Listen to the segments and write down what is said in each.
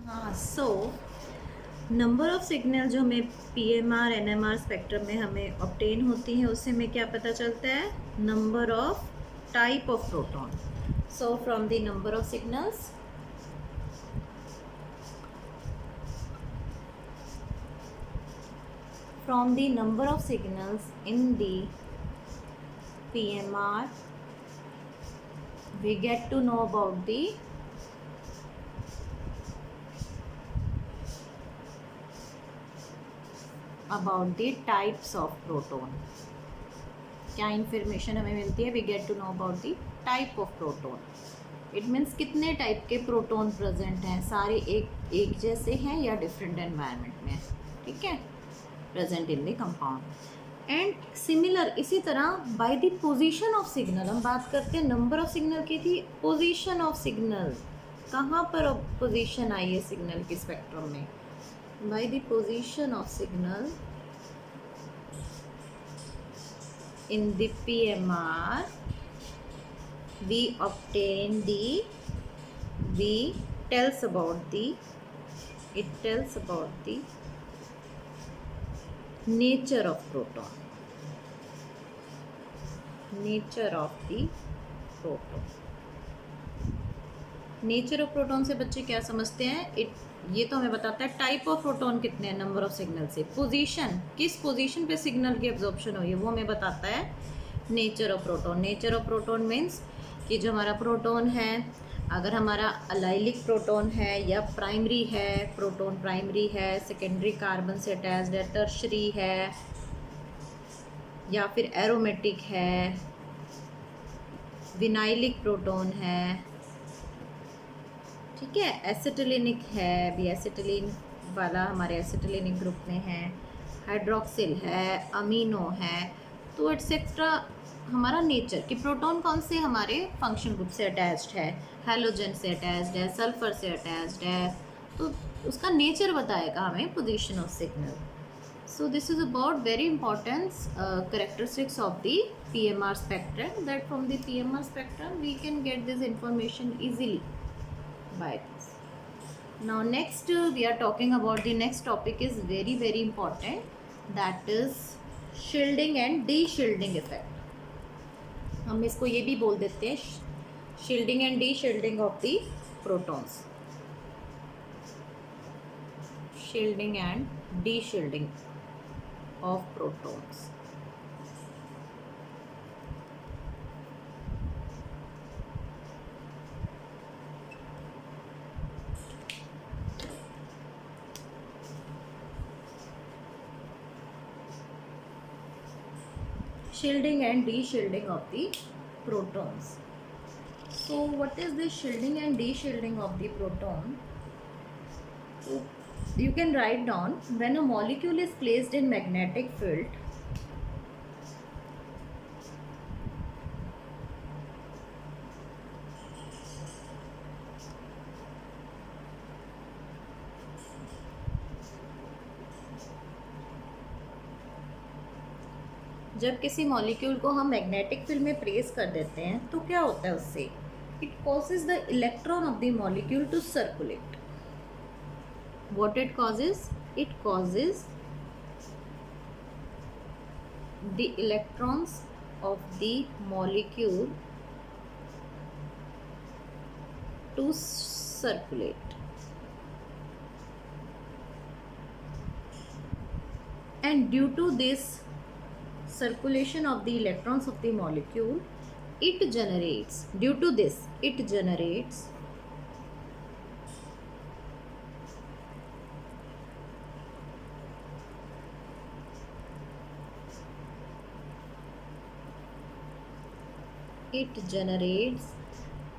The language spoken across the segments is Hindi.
हाँ, सो नंबर ऑफ सिग्नल जो हमें पीएमआर एनएमआर स्पेक्ट्रम में हमें ऑब्टेन होती हैं, उससे हमें क्या पता चलता है? Number of type of proton. So from the number of signals, from the number of signals in the PMR, we get to know about the types of proton. क्या इंफॉर्मेशन हमें मिलती है? We get to know about the type of proton. It means कितने टाइप के प्रोटोन प्रेजेंट हैं, सारे एक जैसे हैं या डिफरेंट एनवायरनमेंट में, ठीक है, present in the compound. And similar इसी तरह by the position of signal, हम बात करते हैं नंबर ऑफ सिग्नल की थी, पोजीशन ऑफ सिग्नल, कहाँ पर पोजीशन आई है सिग्नल के स्पेक्ट्रम में? By the position of signal in the PMR we obtain it tells about the nature of proton. Nature of proton से बच्चे क्या समझते हैं? ये तो हमें बताता है टाइप ऑफ प्रोटॉन कितने हैं नंबर ऑफ सिग्नल से. पोजीशन, किस पोजीशन पे सिग्नल की एब्जॉर्प्शन हुई है वो हमें बताता है nature of proton. Nature of proton means कि जो हमारा प्रोटॉन है, अगर हमारा अलाइलिक प्रोटॉन है या प्राइमरी है, प्रोटॉन प्राइमरी है, सेकेंडरी कार्बन से अटैच्ड है, टर्शरी है, या फिर एरोमेटिक है, विनाइलिक प्रोटॉन है, ठीक है, एसिटिलिनिक है, भी एसिटिलिन वाला हमारे एसिटिलिनिक ग्रुप में है, हाइड्रोक्सिल है, अमीनो है, तो एटसेट्रा. हमारा नेचर कि प्रोटॉन कौन से हमारे फंक्शन ग्रुप से अटैच्ड है, हैलोजन से अटैच्ड है, सल्फर से अटैच्ड है, तो उसका नेचर बताएगा हमें position of signal. So this is about very important characteristics of the PMR spectrum, that from the PMR spectrum we can get this information easily by this. Now next we are talking about the next topic is very important, that is shielding and de-shielding effect. हम इसको ये भी बोल देते हैं shielding and de-shielding of the protons. Shielding and de-shielding of protons. Shielding and de-shielding of the protons. So what is this shielding and de-shielding of the proton? So you can write down, when a molecule is placed in magnetic field, जब किसी मॉलिक्यूल को हम मैग्नेटिक फील्ड में प्लेस कर देते हैं तो क्या होता है उससे? It causes the electron of the molecule to circulate. What it causes? It causes the electrons of the molecule to circulate, and due to this circulation of the electrons of the molecule, it generates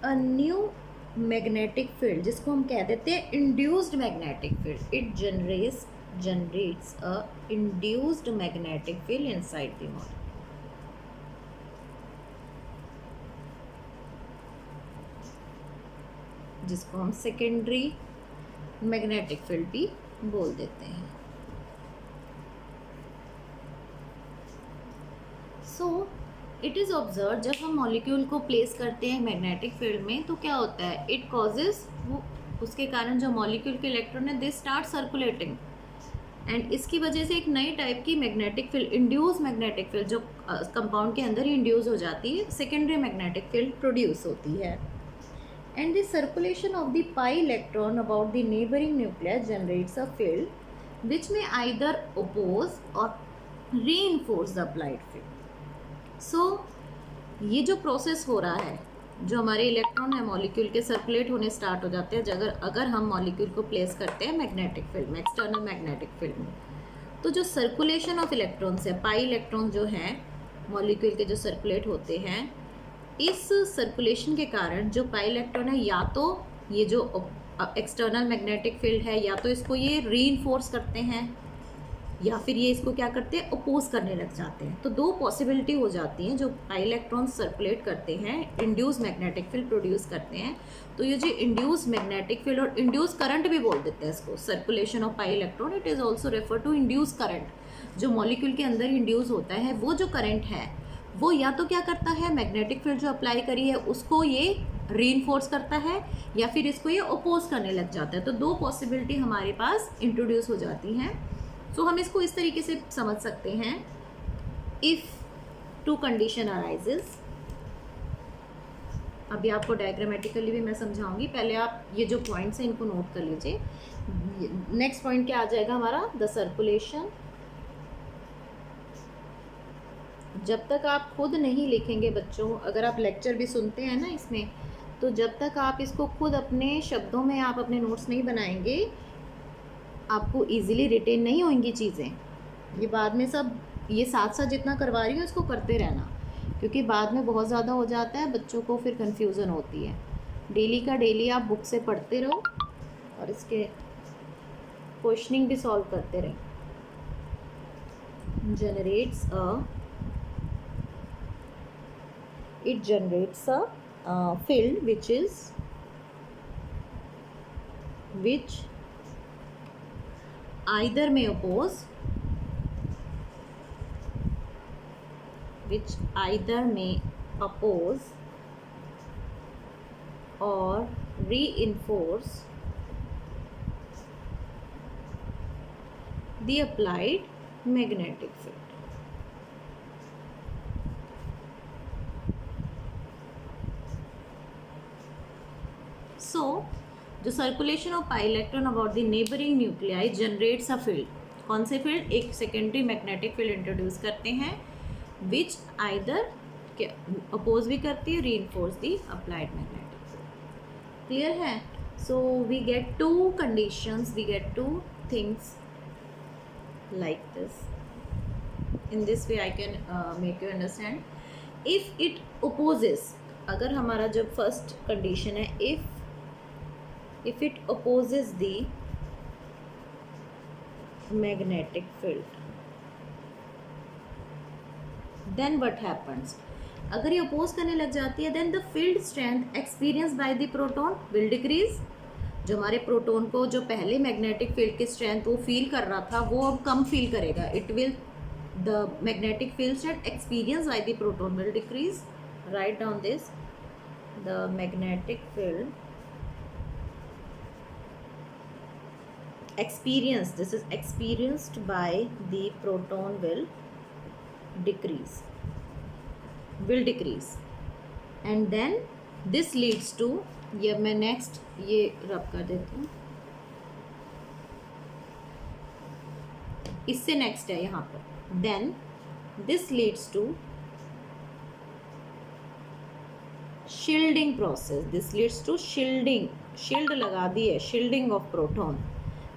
a new magnetic field, जिसको हम कह देते हैं induced magnetic field. It generates a induced magnetic field inside the molecule. जिसको हम सेकेंडरी मैग्नेटिक फील्ड भी बोल देते हैं. सो इट इज़ ऑब्जर्व, जब हम मॉलिक्यूल को प्लेस करते हैं मैग्नेटिक फील्ड में तो क्या होता है? इट कॉजेज, वो उसके कारण जो मॉलिक्यूल के इलेक्ट्रॉन है दे स्टार्ट सर्कुलेटिंग, एंड इसकी वजह से एक नई टाइप की magnetic field, induce magnetic field, जो कंपाउंड के अंदर ही इंड्यूस हो जाती है, सेकेंडरी मैग्नेटिक फील्ड प्रोड्यूस होती है। And the circulation of the pi electron about the neighbouring nucleus generates a field which में आइदर ओपोज और रीइंफोर्स द अप्लाइड फील्ड। सो ये जो प्रोसेस हो रहा है, जो हमारे इलेक्ट्रॉन है मॉलिक्यूल के सर्कुलेट होने स्टार्ट हो जाते हैं अगर हम मॉलिक्यूल को प्लेस करते हैं मैग्नेटिक फील्ड में, एक्सटर्नल मैग्नेटिक फील्ड में, तो जो सर्कुलेशन ऑफ इलेक्ट्रॉन्स है, पाई इलेक्ट्रॉन जो हैं मॉलिक्यूल के जो सर्कुलेट होते हैं, इस सर्कुलेशन के कारण जो पाई इलेक्ट्रॉन है या तो ये जो एक्सटर्नल मैग्नेटिक फील्ड है या तो इसको ये रीइंफोर्स करते हैं या फिर ये इसको क्या करते हैं, अपोज करने लग जाते हैं। तो दो पॉसिबिलिटी हो जाती हैं। जो पाई इलेक्ट्रॉन्स सर्कुलेट करते हैं, इंड्यूस मैग्नेटिक फील्ड प्रोड्यूस करते हैं, तो ये जो इंड्यूस मैग्नेटिक फील्ड और इंड्यूस करंट भी बोल देते हैं इसको, circulation of pi electron, it is also refer to induce current. जो मॉलिक्यूल के अंदर इंड्यूस होता है वो जो करंट है वो या तो क्या करता है, मैग्नेटिक फील्ड जो अप्लाई करी है उसको ये रीइंफोर्स करता है या फिर इसको ये अपोज करने लग जाता है। तो दो पॉसिबिलिटी हमारे पास इंट्रोड्यूस हो जाती हैं। सो हम इसको इस तरीके से समझ सकते हैं, इफ़ टू कंडीशन अराइजेस। अभी आपको डायग्रामेटिकली भी मैं समझाऊंगी, पहले आप ये जो पॉइंट्स हैं इनको नोट कर लीजिए। नेक्स्ट पॉइंट क्या आ जाएगा हमारा, द सर्कुलेशन। जब तक आप खुद नहीं लिखेंगे बच्चों, अगर आप लेक्चर भी सुनते हैं ना इसमें, तो जब तक आप इसको खुद अपने शब्दों में आप अपने नोट्स नहीं बनाएंगे, आपको इजीली रिटेन नहीं होंगी चीज़ें। ये बाद में सब ये साथ साथ जितना करवा रही हूँ इसको करते रहना, क्योंकि बाद में बहुत ज़्यादा हो जाता है, बच्चों को फिर कन्फ्यूज़न होती है। डेली का डेली आप बुक से पढ़ते रहो और इसके क्वेश्चनिंग भी सॉल्व करते रहो। it generates a field which either may oppose or reinforce the applied magnetic field. So, जो circulation of pi electron about the neighbouring nuclei generates a field. कौन से फील्ड, एक सेकेंडरी मैग्नेटिक फील्ड इंट्रोड्यूस करते हैं विच आइदर अपोज भी करती है, reinforce the applied magnetic field. Clear है? So we get two conditions, we get two things like this. In this way I can make you understand. If it opposes, अगर हमारा जो फर्स्ट कंडीशन है, if it opposes the magnetic field, then what happens? अगर ये अपोज करने लग जाती है, then the field strength experienced by the proton will decrease. जो हमारे प्रोटॉन को जो पहले मैग्नेटिक फील्ड की स्ट्रेंथ वो फील कर रहा था, वो अब कम फील करेगा। It will, the magnetic field strength experience by the proton will decrease. Write down this, the magnetic field experience, this is experienced by the proton will decrease, and then this leads to, ये मैं नेक्स्ट ये रब कर देती हूँ, इससे नेक्स्ट है यहाँ पर, then this leads to shielding process, this leads to shielding, shield लगा दी है, शील्डिंग ऑफ प्रोटॉन।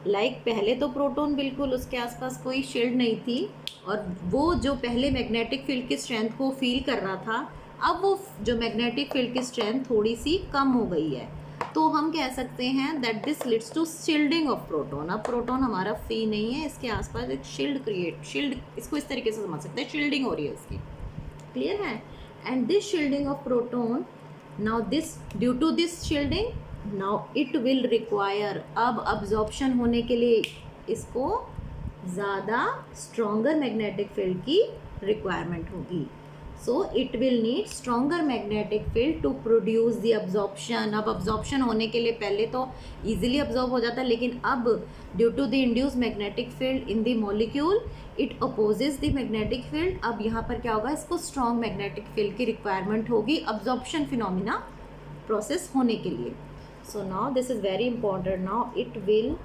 लाइक पहले तो प्रोटॉन बिल्कुल उसके आसपास कोई शील्ड नहीं थी और वो जो पहले मैग्नेटिक फील्ड की स्ट्रेंथ को फील कर रहा था, अब वो जो मैग्नेटिक फील्ड की स्ट्रेंथ थोड़ी सी कम हो गई है, तो हम कह सकते हैं that this leads to shielding of proton. अब प्रोटॉन हमारा फ्री नहीं है, इसके आसपास एक शील्ड, इसको इस तरीके से समझ सकते हैं, शील्डिंग हो रही है इसकी। क्लियर है? And this shielding of proton, now this, due to this shielding, now it will require, अब अब्जॉर्प्शन होने के लिए इसको ज़्यादा स्ट्रॉन्गर मैग्नेटिक फील्ड की रिक्वायरमेंट होगी। So it will need stronger magnetic field to produce the absorption. अब अब्जॉर्प्शन होने के लिए पहले तो ईजिली अब्जॉर्ब हो जाता है, लेकिन अब due to the induce magnetic field in the molecule it opposes the magnetic field. अब यहाँ पर क्या होगा, इसको स्ट्रॉन्ग मैग्नेटिक फील्ड की रिक्वायरमेंट होगी अब्जॉर्प्शन फिनोमिना प्रोसेस होने के लिए। So now this is very important, now it will